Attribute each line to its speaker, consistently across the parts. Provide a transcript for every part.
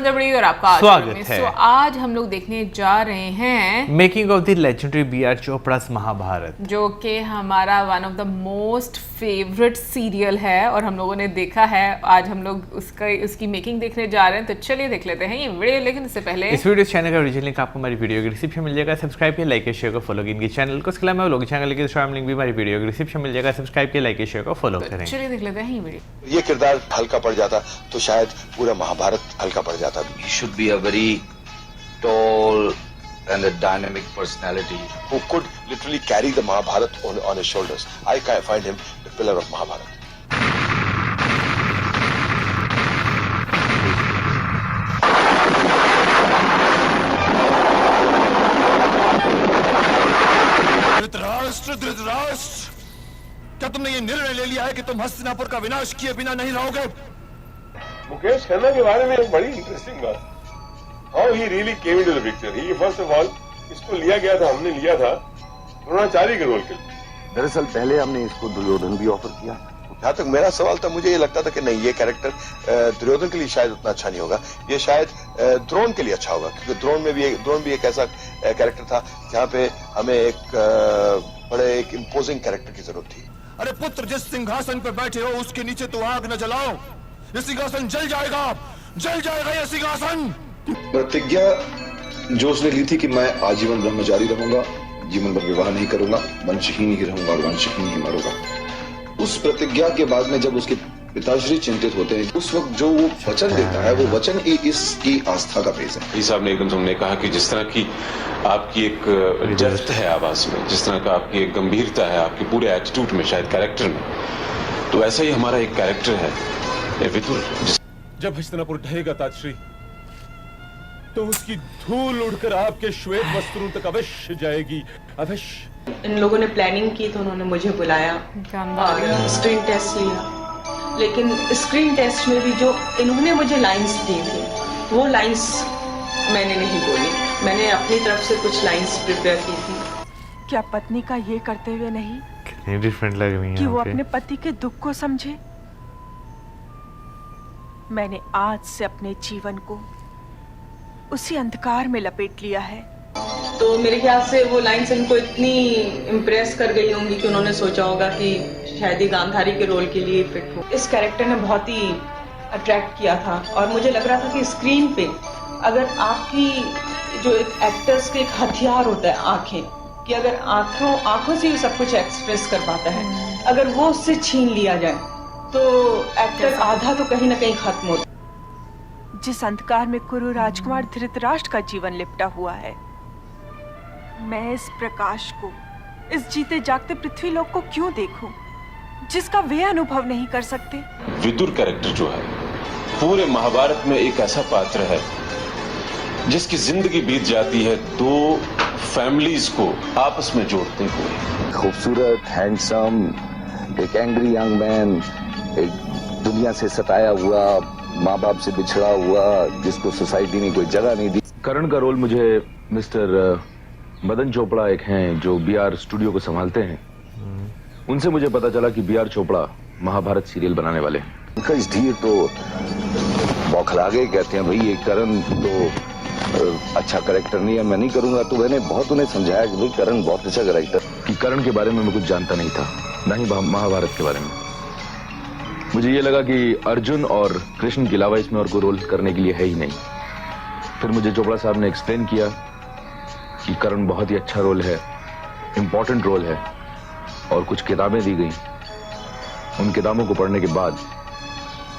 Speaker 1: जबड़ी और आपका
Speaker 2: स्वागत है।
Speaker 1: आज हम लोग देखने जा रहे हैं
Speaker 2: making of the legendary B R. Chopra's Mahabharat,
Speaker 1: जो कि हमारा one of the most favourite serial है और हम लोगों ने देखा है। आज हम लोग उसकी मेकिंग देखने जा रहे हैं, तो चलिए देख लेते हैं ये वीडियो। लेकिन इससे पहले
Speaker 2: इस वीडियो चैनल का ओरिजिनल लिंक आपको हमारी वीडियो के डिस्क्रिप्शन मिल जाएगा। सब्सक्राइब किया, लाइक शेयर को फॉलो इनके चैनल को। इसके अलावा लोग चैनल के इंस्टाग्राम लिंक भी हमारी वीडियो के डिस्क्रिप्शन मिल जाएगा। सब्सक्राइब किया, लाइक शेयर को फॉलो करें।
Speaker 1: चलिए देख लेते हैं ये वीडियो।
Speaker 3: ये किरदार हल्का पड़ जाता तो शायद पूरा महाभारत हल्का पड़ जाता।
Speaker 4: He should be a very tall and a dynamic personality
Speaker 3: who could literally carry the Mahabharat on his shoulders. I find him the pillar of Mahabharat.
Speaker 5: Dhritarashtra, क्या तुमने ये निर्णय ले लिया है कि तुम हस्तिनापुर का विनाश किए बिना नहीं रहोगे?
Speaker 6: मुकेश खन्ना के बारे में एक बड़ी इंटरेस्टिंग बात, how he really came into the picture. He first of all इसको लिया गया था, हमने लिया था द्रोणाचार्य के रोल के लिए।
Speaker 3: दरअसल पहले हमने इसको दुर्योधन भी ऑफर किया। जहाँ तक मेरा सवाल था, मुझे ये लगता था कि नहीं, ये कैरेक्टर दुर्योधन के लिए शायद उतना अच्छा नहीं होगा, ये शायद द्रोण के लिए अच्छा होगा, क्योंकि द्रोण भी एक ऐसा कैरेक्टर था जहाँ पे हमें एक इम्पोजिंग कैरेक्टर की जरूरत थी।
Speaker 5: अरे पुत्र, जिस सिंहासन पर बैठे हो उसके नीचे तो आग न जलाओ, ये सिंहासन जल जाएगा ये सिंहासन।
Speaker 7: प्रतिज्ञा जो उसने ली थी कि मैं आजीवन ब्रह्मचारी रहूंगा, जीवन भर विवाह नहीं करूंगा, वंशहीन ही रहूंगा और वंशहीन ही मरूंगा। उस प्रतिज्ञा के बाद में जब उसके पिताश्री चिंतित होते हैं, उस वक्त जो वो वचन देता है, वो वचन ही इसकी आस्था का पेश है।
Speaker 8: साहब ने एकदम तुमने कहा कि जिस तरह की आपकी एक डेप्थ है आवाज में, जिस तरह का आपकी एक गंभीरता है आपके पूरे एटीट्यूड में, शायद कैरेक्टर में, तो ऐसा ही हमारा एक कैरेक्टर है विदुर।
Speaker 5: जब हस्तिनापुर ढहेगा ताजश्री, तो उसकी धूल उड़कर आपके श्वेत वस्त्रों तक अवश्य जाएगी, अवश्य।
Speaker 9: इन लोगों ने प्लानिंग की तो उन्होंने मुझे बुलाया और स्क्रीन टेस्ट लिया, लेकिन स्क्रीन टेस्ट में भी जो इन्होंने मुझे लाइंस दी थी, वो लाइंस मैंने नहीं बोली। मैंने अपनी तरफ से कुछ लाइंस प्रिपेयर की थी।
Speaker 10: क्या पत्नी का ये करते हुए नहीं
Speaker 2: कितनी डिफरेंट लग रही है
Speaker 10: कि वो अपने पति के दुख को समझे? मैंने आज से अपने जीवन को उसी अंधकार में लपेट लिया है।
Speaker 9: तो मेरे ख्याल से वो लाइंस इनको इतनी इम्प्रेस कर गई होंगी कि उन्होंने सोचा होगा कि शायद ये गांधारी के रोल के लिए फिट हो। इस कैरेक्टर ने बहुत ही अट्रैक्ट किया था और मुझे लग रहा था कि स्क्रीन पे अगर आपकी जो एक एक्टर्स के एक हथियार होता है आंखें, कि अगर आंखों से ही सब कुछ एक्सप्रेस कर पाता है, अगर वो उससे छीन लिया जाए तो एक्टर आधा तो कहीं ना कहीं खत्म होता।
Speaker 10: जिस अंधकार में कुरु राजकुमार धृतराष्ट्र का जीवन लिपटा हुआ है, मैं इस प्रकाश को, इस जीते जागते पृथ्वी लोक को क्यों देखूं, जिसका वे अनुभव नहीं कर सकते?
Speaker 8: विदुर कैरेक्टर जो है पूरे महाभारत में एक ऐसा पात्र है जिसकी जिंदगी बीत जाती है दो फैमिलीज को आपस में जोड़ते हुए।
Speaker 7: खूबसूरत, हैंडसम, एक एंग्री यंग मैन, एक दुनिया से सताया हुआ, माँ बाप से बिछड़ा हुआ, जिसको सोसाइटी ने कोई जगह नहीं दी। करण का रोल मुझे मिस्टर मदन चोपड़ा एक हैं जो बी.आर. स्टूडियो को संभालते हैं, उनसे मुझे पता चला कि बी.आर. चोपड़ा महाभारत सीरियल बनाने वाले हैं। उनका इस धीर तो बौखला गए, कहते हैं भाई ये करण तो अच्छा करेक्टर नहीं है, मैं नहीं करूंगा। तो मैंने बहुत उन्हें समझाया कि भाई करण बहुत अच्छा करेक्टर। कि करण के बारे में मैं कुछ जानता नहीं था, ना ही महाभारत के बारे में। मुझे ये लगा कि अर्जुन और कृष्ण के अलावा इसमें और कोई रोल करने के लिए है ही नहीं। फिर मुझे चोपड़ा साहब ने एक्सप्लेन किया कि करण बहुत ही अच्छा रोल है, इम्पोर्टेंट रोल है, और कुछ किताबें दी गई। उन किताबों को पढ़ने के बाद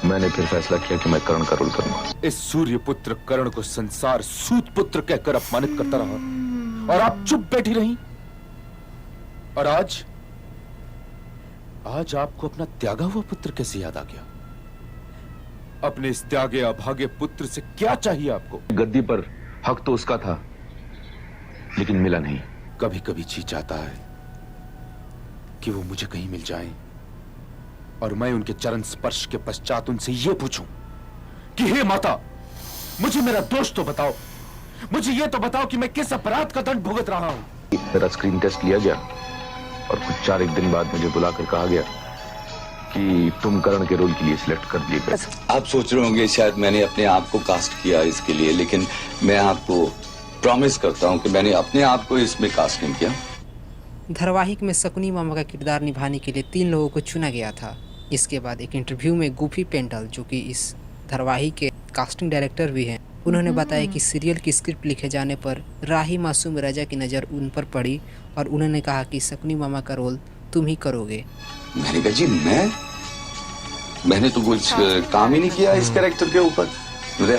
Speaker 7: मैंने फिर फैसला किया कि मैं करण का रोल करूंगा।
Speaker 5: इस सूर्य पुत्र कर्ण को संसार सूत पुत्र कहकर अपमानित करता रहा और आप चुप बैठी रही। और आज आपको अपना त्यागा हुआ पुत्र कैसे याद आ गया? अपने इस त्यागे अभागे पुत्र से क्या चाहिए आपको?
Speaker 7: गद्दी पर हक तो उसका था, लेकिन मिला नहीं।
Speaker 5: कभी कभी जी चाहता है कि वो मुझे कहीं मिल जाएं और मैं उनके चरण स्पर्श के पश्चात उनसे ये पूछूं कि हे माता, मुझे मेरा दोष तो बताओ, मुझे ये तो बताओ कि मैं किस अपराध का दंड भुगत रहा हूं।
Speaker 7: मेरा स्क्रीन टेस्ट लिया गया और कुछ 4 दिन बाद मुझे बुलाकर कहा गया कि तुम करण के रोल के लिए सिलेक्ट कर दिए गए।
Speaker 4: आप सोच रहे होंगे शायद मैंने अपने आप को कास्ट किया इसके लिए, लेकिन मैं आपको प्रॉमिस करता हूं कि मैंने अपने आप को इसमें कास्ट नहीं किया।
Speaker 11: धारावाहिक में शकुनी मामा का किरदार निभाने के लिए 3 लोगों को चुना गया था। इसके बाद एक इंटरव्यू में गुफी पेंटल, जो कि इस धारावाहिक के कास्टिंग डायरेक्टर भी हैं, उन्होंने बताया कि सीरियल की स्क्रिप्ट लिखे जाने पर राही मासूम रजा की नज़र उन पर पड़ी और उन्होंने कहा कि शकुनी मामा का रोल तुम ही करोगे।
Speaker 4: मैंने कहा जी मैंने तो कुछ काम ही नहीं किया इस कैरेक्टर के ऊपर,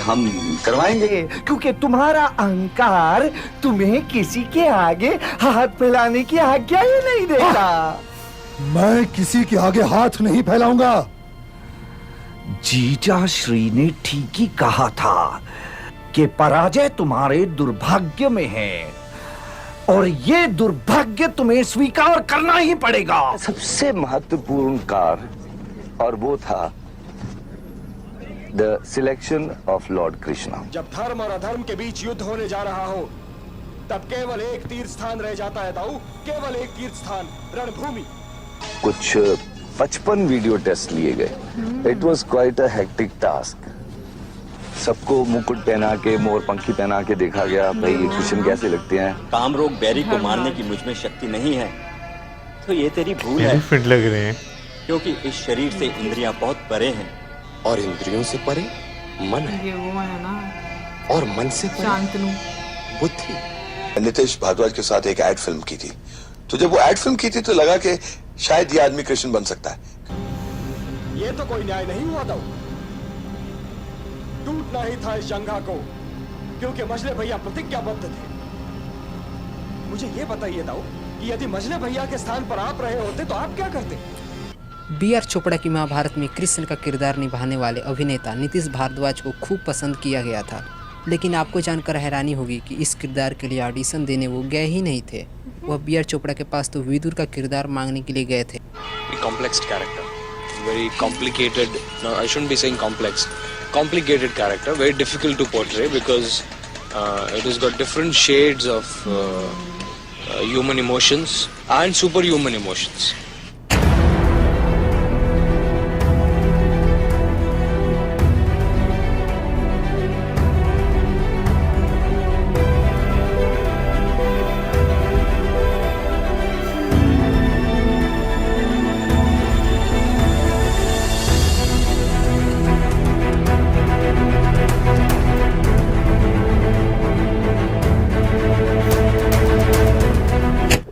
Speaker 4: हम करवाएंगे।
Speaker 12: क्योंकि तुम्हारा अहंकार तुम्हें किसी के आगे हाथ फैलाने की आज्ञा ही नहीं देता।
Speaker 13: मैं किसी के आगे हाथ नहीं फैलाऊंगा।
Speaker 12: जीजा श्री ने ठीक ही कहा था कि पराजय तुम्हारे दुर्भाग्य में है और ये दुर्भाग्य तुम्हें स्वीकार करना ही पड़ेगा।
Speaker 7: सबसे महत्वपूर्ण कार्य और वो था the selection of Lord Krishna.
Speaker 13: जब धर्म और अधर्म के बीच युद्ध होने जा रहा हो तब केवल एक तीर्थ स्थान रह जाता है ताऊ, केवल एक तीर्थ स्थान, रणभूमि।
Speaker 7: कुछ 55 वीडियो टेस्ट लिए गए। It was quite a hectic task. सबको मुकुट पहना के, मोर पंखी पहना के देखा गया, भाई ये कृष्ण कैसे लगते हैं।
Speaker 14: कामरोग बैरी को मारने की मुझ में शक्ति नहीं है, तो ये तेरी भूल है।
Speaker 2: फिट लग रहे हैं
Speaker 14: क्योंकि इस शरीर से इंद्रियां बहुत परे हैं
Speaker 5: और इंद्रियों से परे मन है,
Speaker 1: ये वो है ना,
Speaker 5: और मन से परे
Speaker 1: शांतनु
Speaker 5: बुद्धि।
Speaker 3: नितेश भारद्वाज के साथ एक एड फिल्म की थी, तो जब वो एड फिल्म की थी तो लगा कि शायद ये आदमी कृष्ण बन सकता है।
Speaker 13: ये तो कोई न्याय नहीं हुआ ताऊ, टूटना ही था इस जंगा को, क्योंकि मजले भैया प्रतिज्ञाबद्ध थे। मुझे ये बताइए ताऊ कि यदि मजले भैया के स्थान पर आप रहे होते तो आप क्या करते?
Speaker 11: B.R. चोपड़ा की महाभारत में कृष्ण का किरदार निभाने वाले अभिनेता नीतीश भारद्वाज को खूब पसंद किया गया था, लेकिन आपको जानकर हैरानी होगी कि इस किरदार के लिए ऑडिशन देने वो गए ही नहीं थे। वह B.R. चोपड़ा के पास तो विदुर का किरदार मांगने के लिए गए थे।
Speaker 15: Complex character, very complicated, no, I shouldn't be saying complex, complicated character, very difficult to portray because it has got different shades of human emotions and superhuman emotions.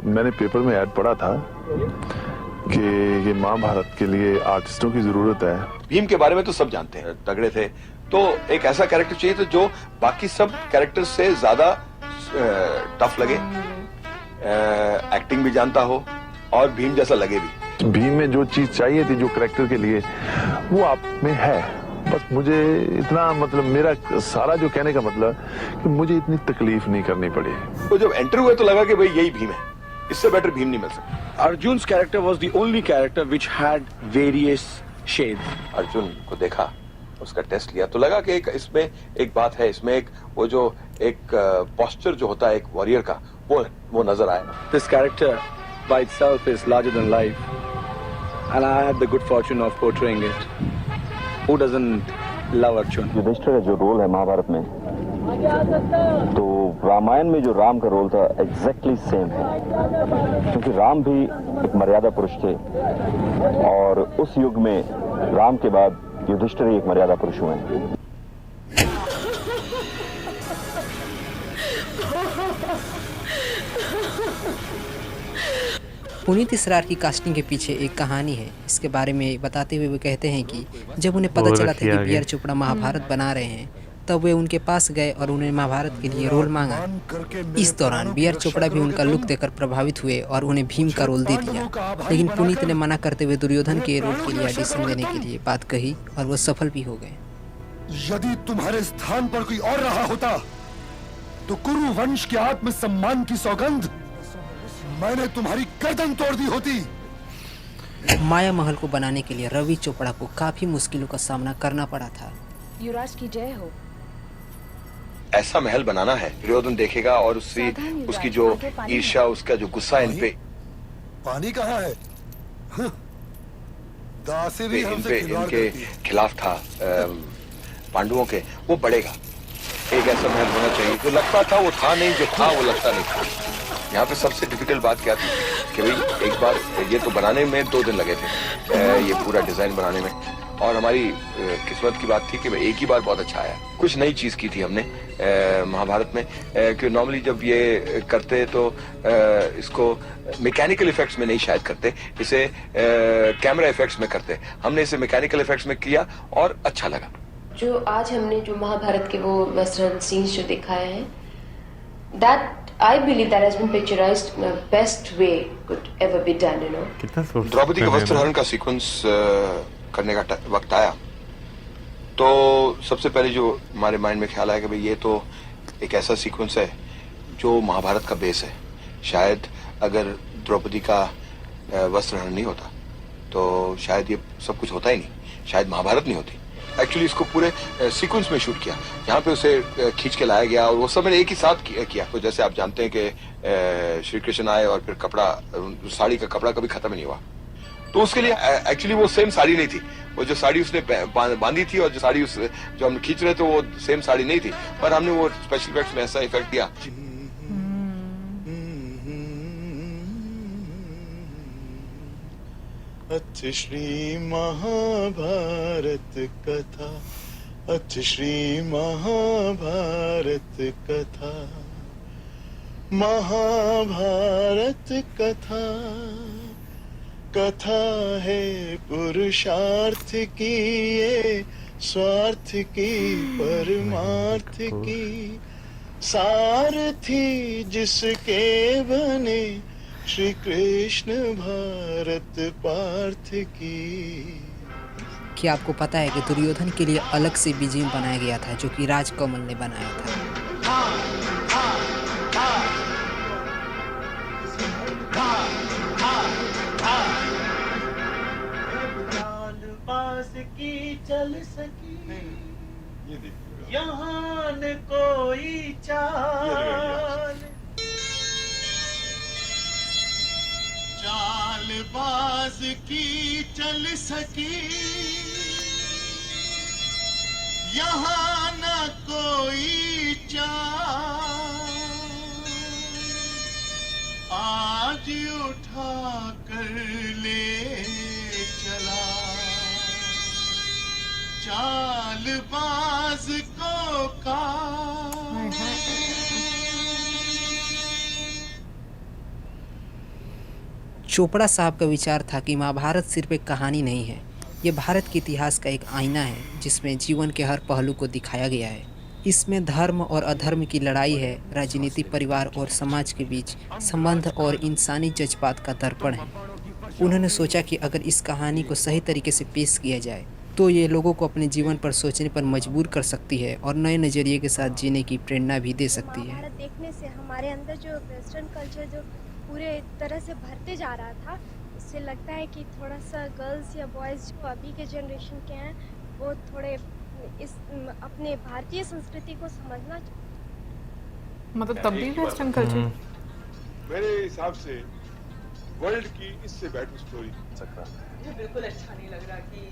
Speaker 16: मैंने पेपर में ऐड पढ़ा था कि ये महाभारत के लिए आर्टिस्टों की जरूरत है।
Speaker 3: भीम के बारे में तो सब जानते हैं, तगड़े थे, तो एक ऐसा कैरेक्टर चाहिए था जो बाकी सब कैरेक्टर से ज्यादा टफ लगे, एक्टिंग भी जानता हो और भीम जैसा लगे भी।
Speaker 16: भीम में जो चीज चाहिए थी जो कैरेक्टर के लिए, वो आप में है। बस मुझे इतना, मतलब मेरा सारा जो कहने का मतलब कि मुझे इतनी तकलीफ नहीं करनी पड़ी।
Speaker 3: तो जब एंटर हुए तो लगा कि भाई यही भीम है, इससे बेटर भीम नहीं मिल सकता।
Speaker 17: Arjun's character was the only character which had various shades.
Speaker 3: Arjun को देखा, उसका टेस्ट लिया तो लगा कि एक इसमें एक बात है, इसमें एक वो जो एक पोस्चर जो होता है एक वॉरियर का, वो नजर आया।
Speaker 17: This character by itself is larger than life and I had the good fortune of portraying it. Who doesn't love Arjun?
Speaker 7: Yudhishthir का जो रोल है महाभारत में, तो रामायण में जो राम का रोल था एग्जैक्टली सेम है, क्योंकि राम भी एक मर्यादा पुरुष थे और उस युग में राम के बाद युधिष्ठिर एक मर्यादा पुरुष हुए।
Speaker 11: पुनीत इसरार की कास्टिंग के पीछे एक कहानी है। इसके बारे में बताते हुए वे कहते हैं कि जब उन्हें पता चला था कि B.R. चोपड़ा महाभारत बना रहे हैं, तब वे उनके पास गए और उन्हें महाभारत के लिए रोल मांगा। इस दौरान B.R. चोपड़ा भी उनका लुक देखकर प्रभावित हुए और उन्हें भीम का रोल दे दिया, लेकिन पुनीत ने मना करते हुए दुर्योधन के रोल के लिए ऑडिशन देने के लिए बात कही और वो सफल भी हो गए।
Speaker 13: यदि तुम्हारे स्थान पर कोई और रहा होता तो कुरु वंश के आत्मसम्मान की सौगंध मैंने तुम्हारी गर्दन तोड़ दी होती।
Speaker 11: माया महल को बनाने के लिए रवि चोपड़ा को काफी मुश्किलों का सामना करना पड़ा था।
Speaker 18: युवराज की जय हो।
Speaker 3: ऐसा महल बनाना है, दुर्योधन देखेगा और उसकी जो ईर्ष्या, उसका जो गुस्सा इन पे।
Speaker 13: पानी कहाँ है? दासी भी हमसे
Speaker 3: इनके
Speaker 13: खिलवाड़
Speaker 3: इनके
Speaker 13: करती है।
Speaker 3: खिलाफ था पांडवों के, वो बढ़ेगा। एक ऐसा महल होना चाहिए जो लगता था वो था नहीं, जो था वो लगता नहीं था। यहाँ पे सबसे डिफिकल्ट बात क्या थी कि भाई एक बार ये तो बनाने में 2 दिन लगे थे, ये पूरा डिजाइन बनाने में, और हमारी किस्मत की बात थी कि भाई एक ही बार बहुत अच्छा आया। कुछ नई चीज की थी हमने महाभारत में, कि नॉर्मली जब ये करते तो इसको मैकेनिकल इफेक्ट्स में नहीं शायद करते, इसे कैमरा इफेक्ट्स में करते। हमने इसे मैकेनिकल इफेक्ट्स में किया और अच्छा लगा।
Speaker 18: जो आज हमने जो महाभारत के वो वेस्टर्न सीन्स जो दिखाए हैं, that I believe that has been picturized in the best way could ever be done, you know.
Speaker 3: Draupadi का वस्त्रहरण का सीक्वेंस करने का वक्त आया तो सबसे पहले जो हमारे माइंड में ख्याल आया कि भाई ये तो एक ऐसा सीक्वेंस है जो महाभारत का बेस है। शायद अगर द्रौपदी का वस्त्रहरण नहीं होता तो शायद ये सब कुछ होता ही नहीं, शायद महाभारत नहीं होती। एक्चुअली इसको पूरे सीक्वेंस में शूट किया, यहाँ पे उसे खींच के लाया गया और वो सब मैंने एक ही साथ किया। तो जैसे आप जानते हैं कि श्री कृष्ण आए और फिर कपड़ा, साड़ी का कपड़ा कभी खत्म नहीं हुआ, तो उसके लिए एक्चुअली वो सेम साड़ी नहीं थी। वो जो साड़ी उसने बांधी थी और जो साड़ी जो हम खींच रहे थे वो सेम साड़ी नहीं थी, पर हमने वो स्पेशल इफेक्ट्स में ऐसा इफेक्ट दिया।
Speaker 19: अथ श्री महाभारत कथा, अथ श्री महाभारत कथा, महाभारत कथा, कथा है पुरुषार्थ की, ये स्वार्थ की परमार्थ की, सारथी जिसके बने श्री कृष्ण भारत पार्थ की।
Speaker 11: क्या आपको पता है कि दुर्योधन के लिए अलग से बीजीएम बनाया गया था जो कि राजकमल ने बनाया था?
Speaker 19: पास की चल सकी यहाँ न कोई चाल, चालबाज की चल सकी यहाँ न कोई चाल, आज उठा कर ले चला चालबाज को का।
Speaker 11: चोपड़ा साहब का विचार था कि महाभारत सिर्फ एक कहानी नहीं है, ये भारत के इतिहास का एक आईना है जिसमें जीवन के हर पहलू को दिखाया गया है। इसमें धर्म और अधर्म की लड़ाई है, राजनीति, परिवार और समाज के बीच संबंध और इंसानी जज्बात का दर्पण है। उन्होंने सोचा कि अगर इस कहानी को सही तरीके से पेश किया जाए तो ये लोगों को अपने जीवन पर सोचने पर मजबूर कर सकती है और नए नज़रिए के साथ जीने की प्रेरणा भी दे सकती है।
Speaker 20: भारत देखने से हमारे अंदर जो वेस्टर्न कल्चर जो पूरे तरह से भरते जा रहा था, उससे लगता है कि थोड़ा सा गर्ल्स या बॉयज़ जो अभी के जनरेशन के हैं वो थोड़े इस अपने भारतीय संस्कृति को समझना,
Speaker 1: मतलब तब भी वेस्टर्न कल्चर
Speaker 6: मेरे हिसाब से वर्ल्ड की इससे बेटर स्टोरी सकता है।
Speaker 9: मुझे बिल्कुल अच्छा नहीं लग रहा कि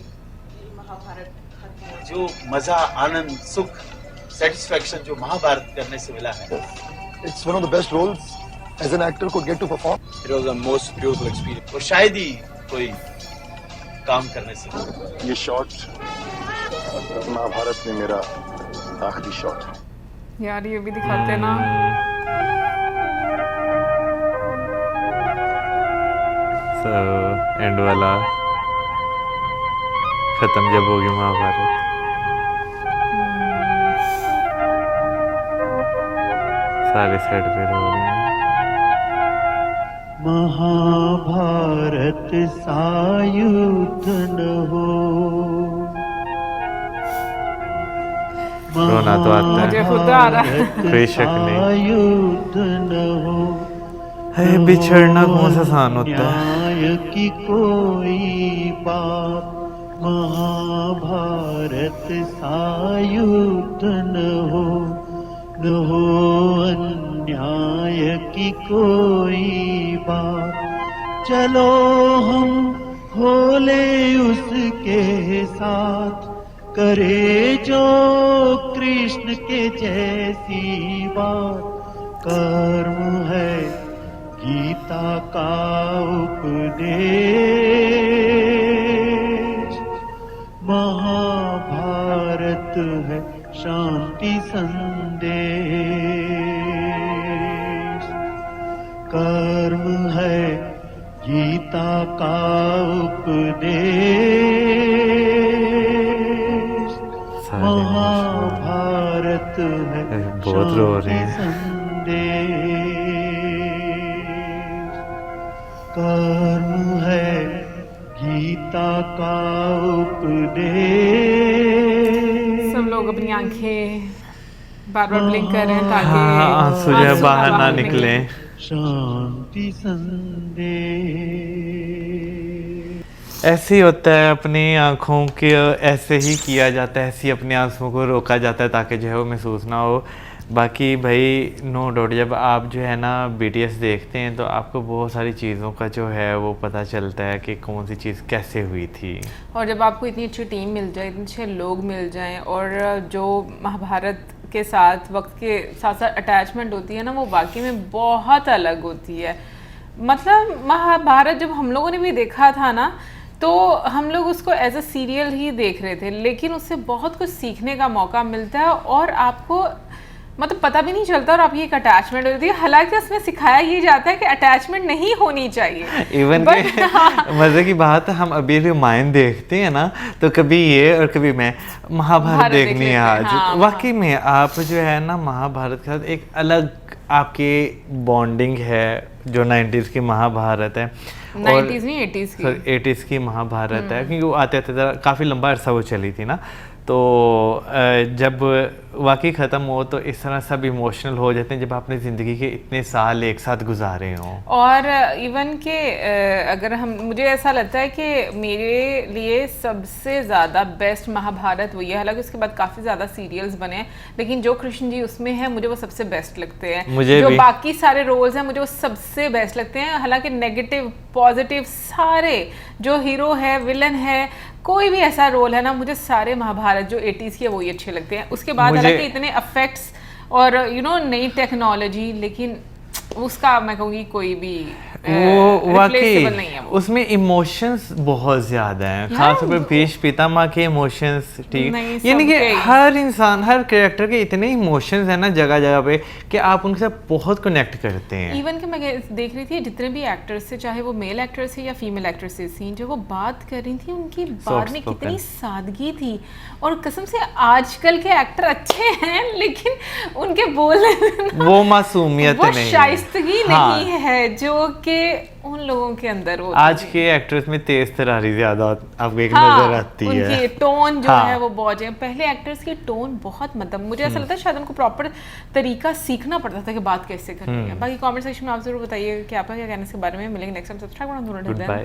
Speaker 9: महाभारत खत्म हो।
Speaker 21: जो मजा, आनंद, सुख, सेटिस्फैक्शन जो महाभारत करने से मिला है,
Speaker 13: It's one of the best roles as an actor could get to perform.
Speaker 21: It was the most beautiful experience. और शायद ही कोई काम करने से।
Speaker 13: ये शॉट महाभारत में मेरा आखिरी शॉट है।
Speaker 1: यार ये भी दिखाते ना।
Speaker 2: एंड वाला खत्म जब होगी महाभारत, सारे सेट पे रो रहे हैं।
Speaker 19: महाभारत सायुध न हो,
Speaker 2: रोना तो आता है,
Speaker 1: मुझे खुद आ रहा है।
Speaker 2: कोई शक नहीं।
Speaker 19: सायुध न हो,
Speaker 2: है बिछड़ना कौन सा आसान होता है।
Speaker 19: न्याय की कोई बात, महाभारत सायुध न हो अन्याय की कोई बात। चलो हम खोले उसके साथ, करे जो कृष्ण के जैसी बात। कर्म है गीता का उपदेश, महाभारत है शांति संदेश। कर्म है गीता का उपदेश, महाभारत है
Speaker 2: बहुत रो रहे हैं।
Speaker 19: संदेश। कर्म है गीता का उपदेश।
Speaker 1: सब लोग अपनी आंखें बार बार ब्लिंक कर रहे हैं ताकि
Speaker 2: आंसू जो है बाहर ना निकले।
Speaker 19: शांति संदेश।
Speaker 2: ऐसे ही होता है, अपनी आँखों के ऐसे ही किया जाता है, ऐसे ही अपने आंसुओं को रोका जाता है ताकि जो है वो महसूस ना हो। बाकी भाई नो डाउट जब आप जो है ना BTS देखते हैं तो आपको बहुत सारी चीज़ों का जो है वो पता चलता है कि कौन सी चीज़ कैसे हुई थी।
Speaker 1: और जब आपको इतनी अच्छी टीम मिल जाए, इतने अच्छे लोग मिल जाएं और जो महाभारत के साथ वक्त के साथ साथ अटैचमेंट होती है ना, वो वाकई में बहुत अलग होती है। मतलब महाभारत जब हम लोगों ने भी देखा था ना, तो हम लोग उसको एज अ सीरियल ही देख रहे थे, लेकिन उससे बहुत कुछ सीखने का मौका मिलता है और आपको मतलब पता भी नहीं चलता और आपकी एक अटैचमेंट होती है। हालांकि उसमें सिखाया ये जाता है कि अटैचमेंट नहीं होनी चाहिए।
Speaker 2: इवन के मज़े की बात है, हम अभी रामायण देखते हैं ना तो कभी ये और कभी मैं महाभारत देखनी है आज। वाकई में आप जो है ना महाभारत के साथ एक अलग आपकी बॉन्डिंग है जो 90s की महाभारत है।
Speaker 1: 90s नहीं 80s की,
Speaker 2: 80s की महाभारत है, क्योंकि वो आते आते काफ़ी लंबा अरसा वो चली थी ना। तो जब वाकई ख़त्म हो तो इस तरह सब इमोशनल हो जाते हैं जब आपने ज़िंदगी के इतने साल एक साथ गुजारे हों।
Speaker 1: और इवन के अगर हम, मुझे ऐसा लगता है कि मेरे लिए सबसे ज़्यादा बेस्ट महाभारत वही है। हालांकि उसके बाद काफ़ी ज़्यादा सीरियल्स बने हैं, लेकिन जो कृष्ण जी उसमें है मुझे वो सबसे बेस्ट लगते हैं। जो बाकी सारे रोल्स हैं मुझे वो सबसे बेस्ट लगते हैं। हालांकि नेगेटिव पॉजिटिव सारे, जो हीरो है विलन है, कोई भी ऐसा रोल है ना, मुझे सारे महाभारत जो 80s के वही अच्छे लगते हैं। उसके बाद हालांकि इतने इफेक्ट्स और नई टेक्नोलॉजी, लेकिन उसका मैं कहूँगी कोई भी
Speaker 2: वो वाकई
Speaker 1: नहीं है।
Speaker 2: उसमें इमोशंस बहुत ज़्यादा हैं, खासतौर पर भीष्म पितामह के इमोशंस। ठीक, यानी कि हर इंसान, हर कैरेक्टर के इतने इमोशंस हैं ना जगह जगह पे कि आप उनके साथ बहुत कनेक्ट करते हैं।
Speaker 1: इवन कि मैं देख रही थी जितने भी एक्टर्स थे, चाहे वो मेल एक्टर्स थे या फीमेल एक्ट्रेसेस थी, जो वो बात कर रही थी उनकी बात में कितनी सादगी थी। और कसम से आजकल के एक्टर अच्छे हैं लेकिन उनके बोलने
Speaker 2: वो मासूमियत
Speaker 1: वो
Speaker 2: नहीं,
Speaker 1: शाइस्तगी नहीं है जो कि उन लोगों के अंदर होती
Speaker 2: आज के एक्टर्स में तेज तरारी ज्यादा आपको एक नजर आती है।
Speaker 1: उनकी टोन जो है वो बहुत है। पहले एक्टर्स की टोन बहुत, मतलब मुझे ऐसा लगता है शायद उनको प्रॉपर तरीका सीखना पड़ता था कि बात कैसे करनी है। बाकी कमेंट सेक्शन में आप जरूर बताइए कि आपका क्या कहना है इसके बारे में। मिलेंगे नेक्स्ट टाइम। सब्सक्राइब करना।